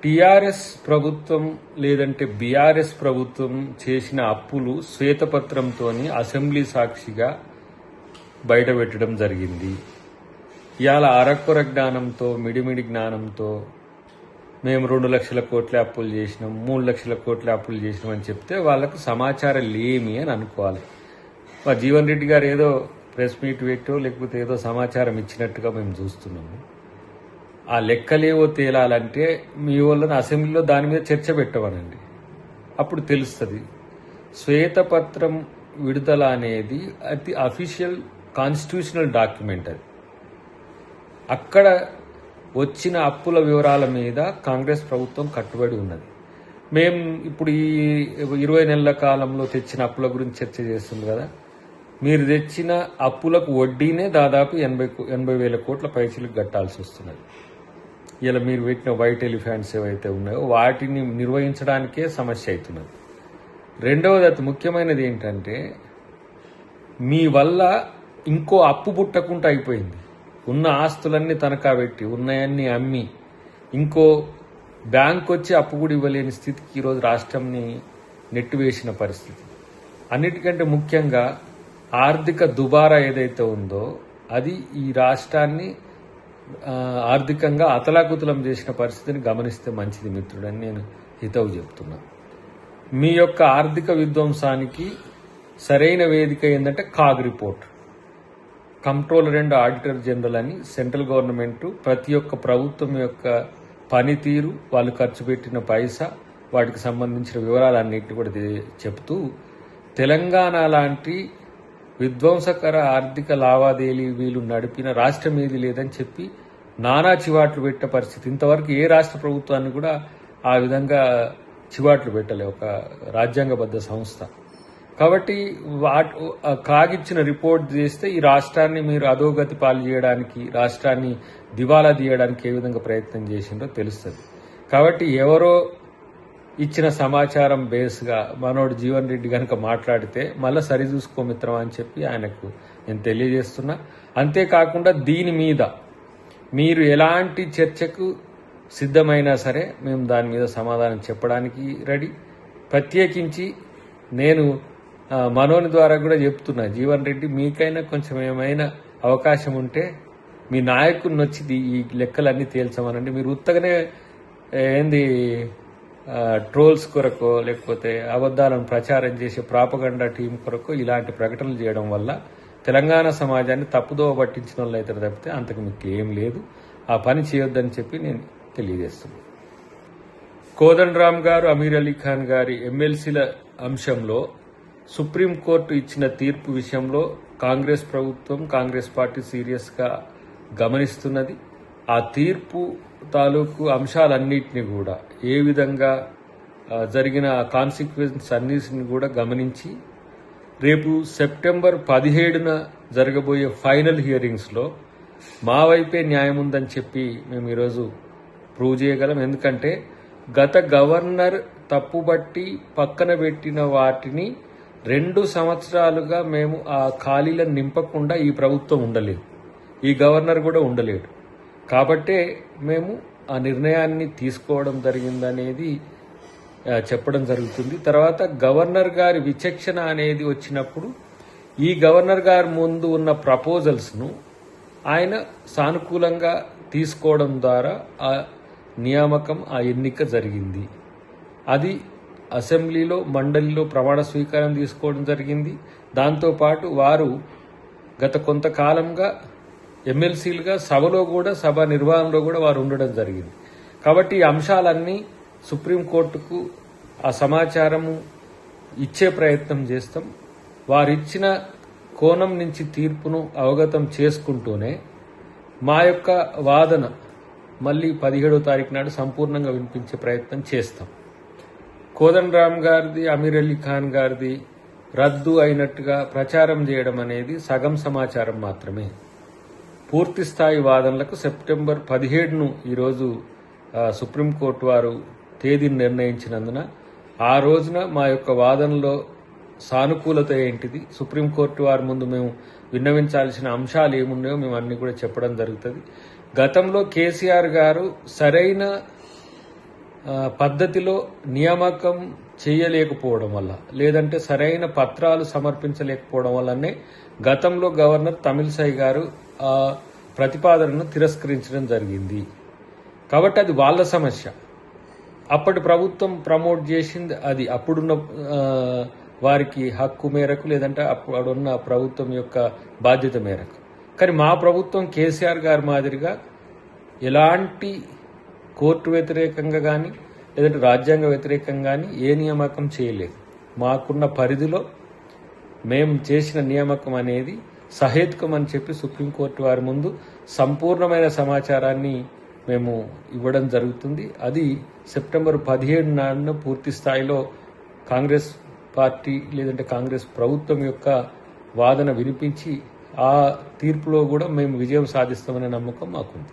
TRS ప్రభుత్వం లేదంటే BRS ప్రభుత్వం చేసిన అప్పులు శ్వేతపత్రంతో అసెంబ్లీ సాక్షిగా బయటపెట్టడం జరిగింది. ఇవాళ అరకొర జ్ఞానంతో మిడిమిడి జ్ఞానంతో మేము 2 లక్షల కోట్ల అప్పులు చేసినాం, 3 లక్షల కోట్ల అప్పులు చేసినాం అని చెప్తే వాళ్ళకు సమాచారం లేమి అని అనుకోవాలి. జీవన్ రెడ్డి గారు ఏదో ప్రెస్ మీట్ పెట్టో లేకపోతే ఏదో సమాచారం ఇచ్చినట్టుగా మేము చూస్తున్నాము. ఆ లెక్కలేవో తేలాలంటే మీ వాళ్ళని అసెంబ్లీలో దాని మీద చర్చ పెట్టవనండి, అప్పుడు తెలుస్తుంది. శ్వేతపత్రం విడుదల అనేది అది అఫీషియల్ కాన్స్టిట్యూషనల్ డాక్యుమెంట్. అది అక్కడ వచ్చిన అప్పుల వివరాల మీద కాంగ్రెస్ ప్రభుత్వం కట్టుబడి ఉన్నది. మేము ఇప్పుడు ఈ 20 నెలల కాలంలో తెచ్చిన అప్పుల గురించి చర్చ చేస్తుంది కదా. మీరు తెచ్చిన అప్పులకు వడ్డీనే దాదాపు 80,000 కోట్ల పైసలకు కట్టాల్సి వస్తున్నది. ఇలా మీరు పెట్టిన వైట్ ఎలిఫెంట్స్ ఏవైతే ఉన్నాయో వాటిని నిర్వహించడానికే సమస్య అవుతున్నది. రెండవది అతి ముఖ్యమైనది ఏంటంటే మీ వల్ల ఇంకో అప్పు పుట్టకుండా అయిపోయింది. ఉన్న ఆస్తులన్నీ తనఖా పెట్టి ఉన్నాయన్నీ అమ్మి ఇంకో బ్యాంక్ వచ్చి అప్పు కూడా ఇవ్వలేని స్థితికి ఈరోజు రాష్ట్రంని నెట్టివేసిన పరిస్థితి. అన్నిటికంటే ముఖ్యంగా ఆర్థిక దుబారా ఏదైతే ఉందో అది ఈ రాష్ట్రాన్ని ఆర్థికంగా అతలాకుతలం చేసిన పరిస్థితిని గమనిస్తే మంచిది మిత్రుడని నేను హితవు చెప్తున్నా. మీ యొక్క ఆర్థిక విధ్వంసానికి సరైన వేదిక ఏంటంటే CAG report. Controller and auditor general అని సెంట్రల్ గవర్నమెంట్ ప్రతి ఒక్క ప్రభుత్వం యొక్క పనితీరు, వాళ్ళు ఖర్చు పెట్టిన పైసా, వాటికి సంబంధించిన వివరాలన్నింటినీ కూడా చెప్తూ తెలంగాణ లాంటి విధ్వంసకర ఆర్థిక లావాదేవీలు నడిపిన రాష్ట్రం ఏది లేదని చెప్పి నానా చివాట్లు పెట్టే పరిస్థితి. ఇంతవరకు ఏ రాష్ట్ర ప్రభుత్వాన్ని కూడా ఆ విధంగా చివాట్లు పెట్టలే ఒక రాజ్యాంగబద్ధ సంస్థ. కాబట్టి కాగిచ్చిన రిపోర్ట్ చేస్తే ఈ రాష్ట్రాన్ని మీరు అధోగతి పాలు చేయడానికి, రాష్ట్రాన్ని దివాలా తీయడానికి ఏ విధంగా ప్రయత్నం చేసిందో తెలుస్తుంది. కాబట్టి ఎవరో ఇచ్చిన సమాచారం బేస్గా మనోడు జీవన్ రెడ్డి కనుక మాట్లాడితే మళ్ళీ సరిచూసుకో మిత్రం అని చెప్పి ఆయనకు నేను తెలియజేస్తున్నా. అంతేకాకుండా దీని మీద మీరు ఎలాంటి చర్చకు సిద్ధమైనా సరే మేము దాని మీద సమాధానం చెప్పడానికి రెడీ. ప్రత్యేకించి నేను మనోని ద్వారా కూడా చెప్తున్నా, జీవన్ రెడ్డి మీకైనా కొంచెం ఏమైనా అవకాశం ఉంటే మీ నాయకుడిని వచ్చి ఈ లెక్కలన్నీ తేల్చమనండి. మీరు ఉత్తగానే ఏంది ట్రోల్స్ కొరకు లేకపోతే అబద్దాలను ప్రచారం చేసే ప్రాపగండా టీం కొరకు ఇలాంటి ప్రకటనలు చేయడం వల్ల తెలంగాణ సమాజాన్ని తప్పుదోవ పట్టించిన వాళ్ళు అయితే తప్పితే అంతకు మీకు ఏం లేదు. ఆ పని చేయొద్దని చెప్పి నేను తెలియజేస్తున్నాను. కోదండరామ్ గారు, అమీర్ అలీ ఖాన్ గారి ఎమ్మెల్సీల అంశంలో సుప్రీంకోర్టు ఇచ్చిన తీర్పు విషయంలో కాంగ్రెస్ ప్రభుత్వం, కాంగ్రెస్ పార్టీ సీరియస్గా గమనిస్తున్నది. ఆ తీర్పు తాలూకు అంశాలన్నింటినీ కూడా ఏ విధంగా జరిగిన కాన్సిక్వెన్స్ అన్నిటిని కూడా గమనించి రేపు సెప్టెంబర్ 17న జరగబోయే ఫైనల్ హియరింగ్స్లో మా వైపే న్యాయం ఉందని చెప్పి మేము ఈరోజు ప్రూవ్ చేయగలం. ఎందుకంటే గత గవర్నర్ తప్పుబట్టి పక్కన పెట్టిన వాటిని 2 సంవత్సరాలుగా మేము ఆ ఖాళీలను నింపకుండా ఈ ప్రభుత్వం ఉండలేదు, ఈ గవర్నర్ కూడా ఉండలేడు. కాబట్టే మేము ఆ నిర్ణయాన్ని తీసుకోవడం జరిగిందనేది చెప్పడం జరుగుతుంది. తర్వాత గవర్నర్ గారి విచక్షణ అనేది వచ్చినప్పుడు ఈ గవర్నర్ గారి ముందు ఉన్న ప్రపోజల్స్ను ఆయన సానుకూలంగా తీసుకోవడం ద్వారా ఆ నియామకం, ఆ ఎన్నిక జరిగింది. అది అసెంబ్లీలో, మండలిలో ప్రమాణ స్వీకారం తీసుకోవడం జరిగింది. దాంతోపాటు వారు గత కొంతకాలంగా ఎమ్మెల్సీలుగా సభలో కూడా, సభ నిర్వహణలో కూడా వారు ఉండడం జరిగింది. కాబట్టి ఈ అంశాలన్నీ సుప్రీంకోర్టుకు ఆ సమాచారము ఇచ్చే ప్రయత్నం చేస్తాం. వారిచ్చిన కోణం నుంచి తీర్పును అవగతం చేసుకుంటూనే మా యొక్క వాదన మళ్ళీ 17వ తారీఖు నాడు సంపూర్ణంగా వినిపించే ప్రయత్నం చేస్తాం. కోదండరామ్ గారిది, అమీర్ అలీ ఖాన్ గారిది రద్దు అయినట్టుగా ప్రచారం చేయడం అనేది సగం సమాచారం మాత్రమే. పూర్తి స్థాయి వాదనలకు సెప్టెంబర్ 17ను ఈరోజు సుప్రీంకోర్టు వారు తేదీని నిర్ణయించినందున ఆ రోజున మా యొక్క వాదనలో సానుకూలత ఏంటిది, సుప్రీంకోర్టు వారి ముందు మేము విన్నవించాల్సిన అంశాలు ఏమున్నాయో మేము అన్ని కూడా చెప్పడం జరుగుతుంది. గతంలో కేసీఆర్ గారు సరైన పద్ధతిలో నియామకం చేయలేకపోవడం వల్ల, లేదంటే సరైన పత్రాలు సమర్పించలేకపోవడం వల్లనే గతంలో గవర్నర్ తమిళిసై గారు ఆ ప్రతిపాదనను తిరస్కరించడం జరిగింది. కాబట్టి అది వాళ్ళ సమస్య. అప్పటి ప్రభుత్వం ప్రమోట్ చేసింది అది అప్పుడున్న వారికి హక్కు మేరకు, లేదంటే అప్పుడున్న ప్రభుత్వం యొక్క బాధ్యత మేరకు. కానీ మా ప్రభుత్వం కేసీఆర్ గారి మాదిరిగా ఎలాంటి కోర్టు వ్యతిరేకంగా కానీ, లేదంటే రాజ్యాంగ వ్యతిరేకంగా కానీ ఏ నియామకం చేయలేదు. మాకున్న పరిధిలో మేము చేసిన నియామకం అనేది సహేతుకం అని చెప్పి సుప్రీంకోర్టు వారి ముందు సంపూర్ణమైన సమాచారాన్ని మేము ఇవ్వడం జరుగుతుంది. అది సెప్టెంబర్ 17 నాడున పూర్తి స్థాయిలో కాంగ్రెస్ పార్టీ, లేదంటే కాంగ్రెస్ ప్రభుత్వం యొక్క వాదన వినిపించి ఆ తీర్పులో కూడా మేము విజయం సాధిస్తామనే నమ్మకం మాకుంది.